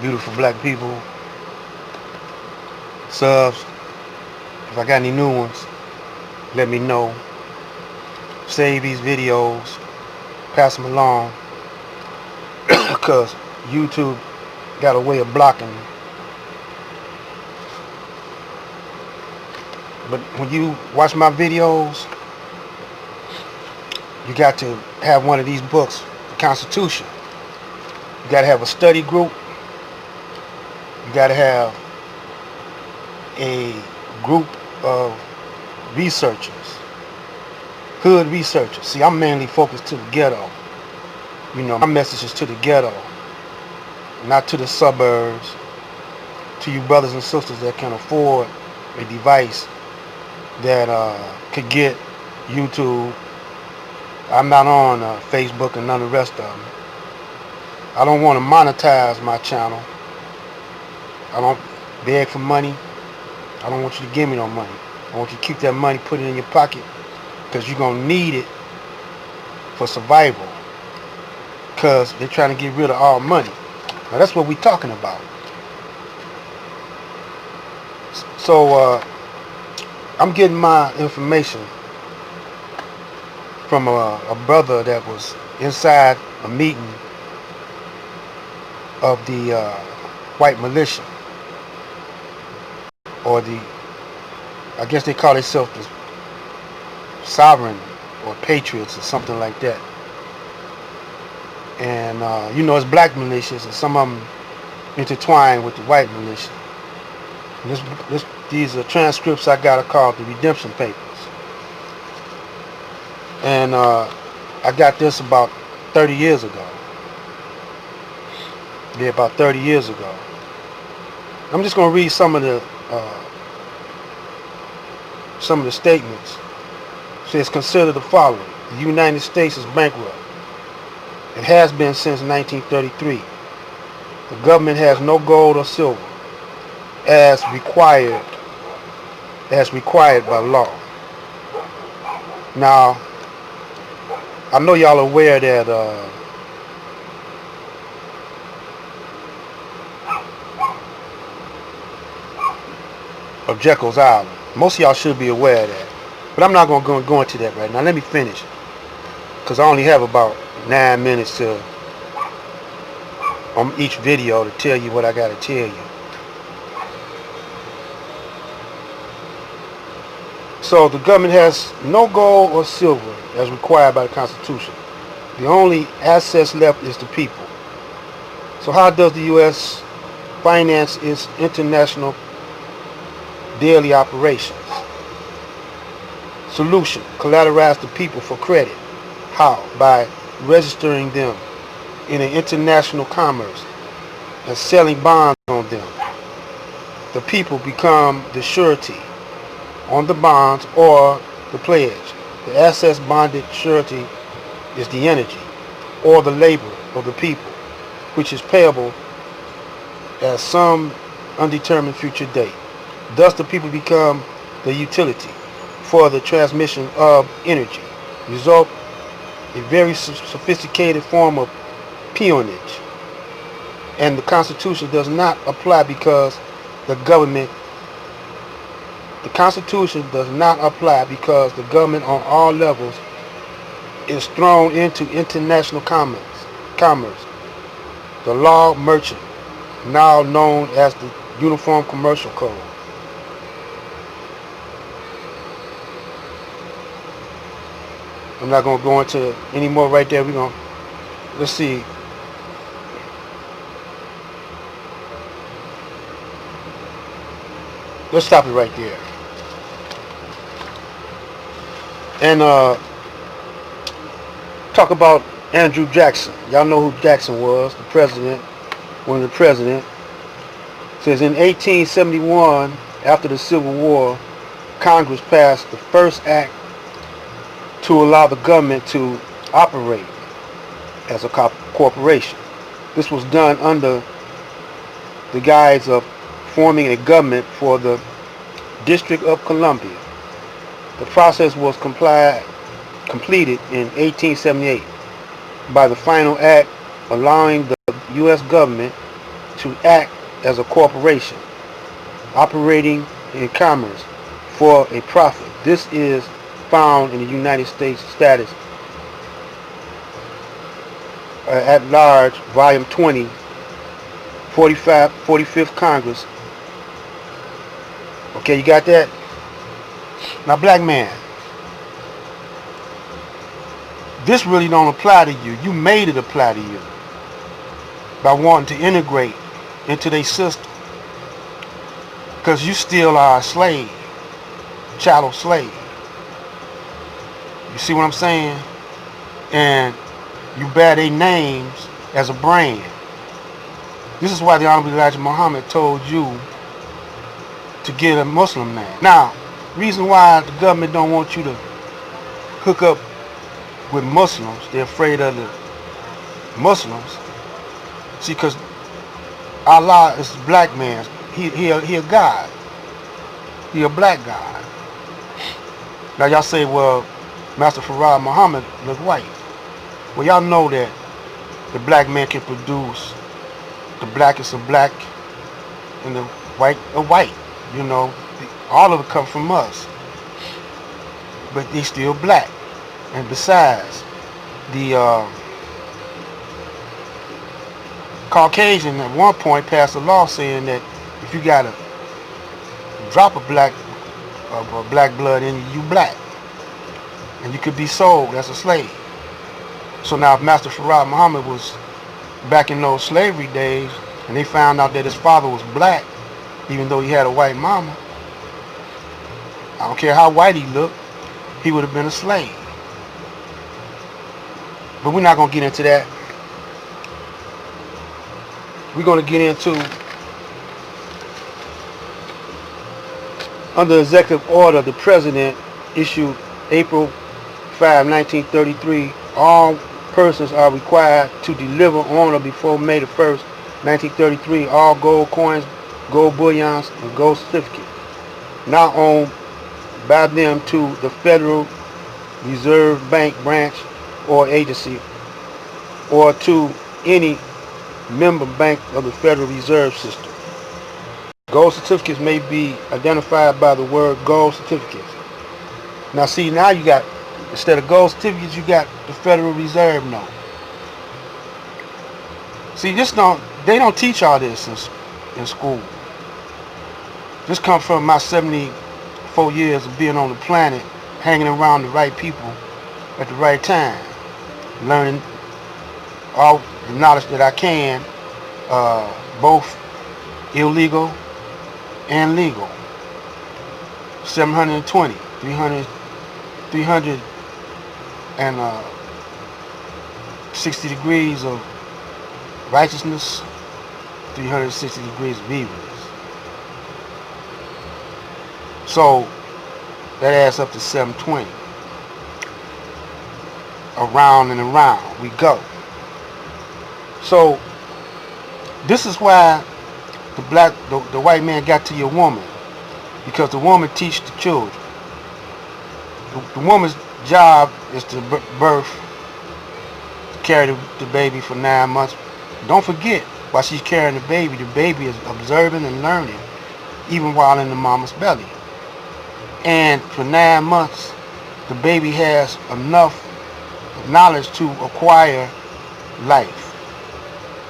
beautiful black people, subs. If I got any new ones, let me know. Save these videos, pass them along, because YouTube got a way of blocking. But when you watch my videos, you got to have one of these books, the Constitution. You got to have a study group. You got to have a group of researchers, hood researchers. See, I'm mainly focused to the ghetto. You know, my message is to the ghetto, not to the suburbs, to you brothers and sisters that can afford a device that could get YouTube. I'm not on Facebook and none of the rest of them. I don't want to monetize my channel. I don't beg for money. I don't want you to give me no money. I want you to keep that money, put it in your pocket, because you're going to need it for survival, because they're trying to get rid of all money. Now that's what we're talking about. So I'm getting my information from a brother that was inside a meeting of the white militia, or I guess they call themselves the sovereign or patriots or something like that. And you know, it's black militias, and some of them intertwined with the white militia. And these are transcripts I got called the redemption papers. And I got this about 30 years ago. Yeah, about 30 years ago. I'm just going to read some of the statements. It says, consider the following. The United States is bankrupt. It has been since 1933. The government has no gold or silver as required by law. Now, I know y'all aware that of Jekyll's Island. Most of y'all should be aware of that. But I'm not going to go into that right now. Let me finish, because I only have about 9 minutes on each video to tell you what I got to tell you. So the government has no gold or silver as required by the Constitution. The only assets left is the people. So how does the U.S. finance its international daily operations? Solution: collateralize the people for credit. How? By registering them in an international commerce and selling bonds on them. The people become the surety on the bonds or the pledge. The assets bonded surety is the energy or the labor of the people, which is payable at some undetermined future date. Thus the people become the utility for the transmission of energy. Result: a very sophisticated form of peonage. And the Constitution does not apply because the government on all levels is thrown into international commerce. The law merchant, now known as the Uniform Commercial Code. I'm not going to go into any more right there. Let's see. Let's stop it right there. And talk about Andrew Jackson. Y'all know who Jackson was, the president, one of the presidents. It says in 1871, after the Civil War, Congress passed the first act to allow the government to operate as a corporation. This was done under the guise of forming a government for the District of Columbia. The process was completed in 1878 by the final act allowing the U.S. government to act as a corporation, operating in commerce for a profit. This is found in the United States Status at Large, Volume 20, 45th Congress. Okay, you got that? Now, black man, this really don't apply to you. You made it apply to you by wanting to integrate into their system, because you still are a slave, chattel slave. You see what I'm saying? And you bear their names as a brand. This is why the Honorable Elijah Muhammad told you to get a Muslim name. Now, reason why the government don't want you to hook up with Muslims, they're afraid of the Muslims. See, because Allah is a black man. He a God. He a black God. Now y'all say, well, Master Farad Muhammad look white. Well, y'all know that the black man can produce the blackest of black and the white of white. You know, all of it come from us. But they still black. And besides, the Caucasian at one point passed a law saying that if you got a drop of black blood in you, you black, and you could be sold as a slave. So now, if Master Farad Muhammad was back in those slavery days, and they found out that his father was black, even though he had a white mama, I don't care how white he looked, he would have been a slave. But we're not going to get into that. We're going to get into, under executive order, the president issued April 5, 1933, all persons are required to deliver on or before May the 1st, 1933, all gold coins, gold bullions, and gold certificates now owned by them to the Federal Reserve Bank branch or agency, or to any member bank of the Federal Reserve System. Gold certificates may be identified by the word gold certificates. Now see, now you got, instead of gold certificates, you got the Federal Reserve note. See, they don't teach all this in school. This comes from my 74 years of being on the planet, hanging around the right people at the right time, learning all the knowledge that I can, both illegal and legal. 720, 360 degrees of righteousness, 360 degrees of evilness. So that adds up to 720. Around and around we go. So this is why the white man got to your woman, because the woman teaches the children. The woman's job is to birth, to carry the baby for 9 months. Don't forget, while she's carrying the baby is observing and learning, even while in the mama's belly. And for 9 months, the baby has enough knowledge to acquire life.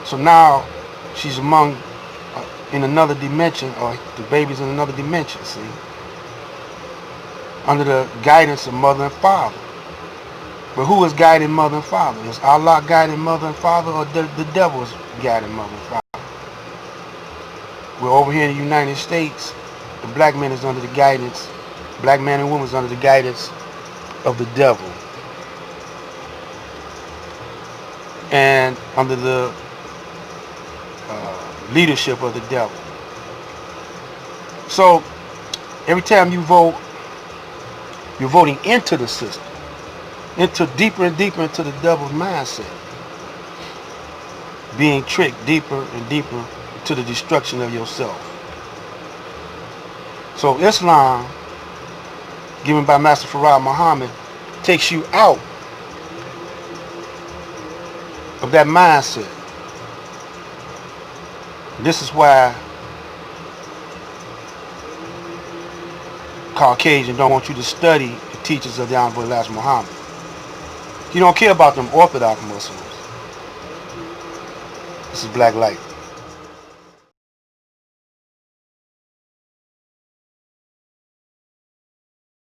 So now she's in another dimension, or the baby's in another dimension, see? Under the guidance of mother and father. But who is guiding mother and father? Is Allah guiding mother and father, or the devil is guiding mother and father? We're over here in the United States, the black man is under the guidance, black man and woman is under the guidance of the devil. And under the leadership of the devil. So every time you vote, you're voting into the system, into deeper and deeper into the devil's mindset, being tricked deeper and deeper to the destruction of yourself. So Islam, given by Master Farad Muhammad, takes you out of that mindset This is why Caucasians don't want you to study the teachings of the Honorable Elijah Muhammad. You don't care about them Orthodox Muslims. This is Black Light.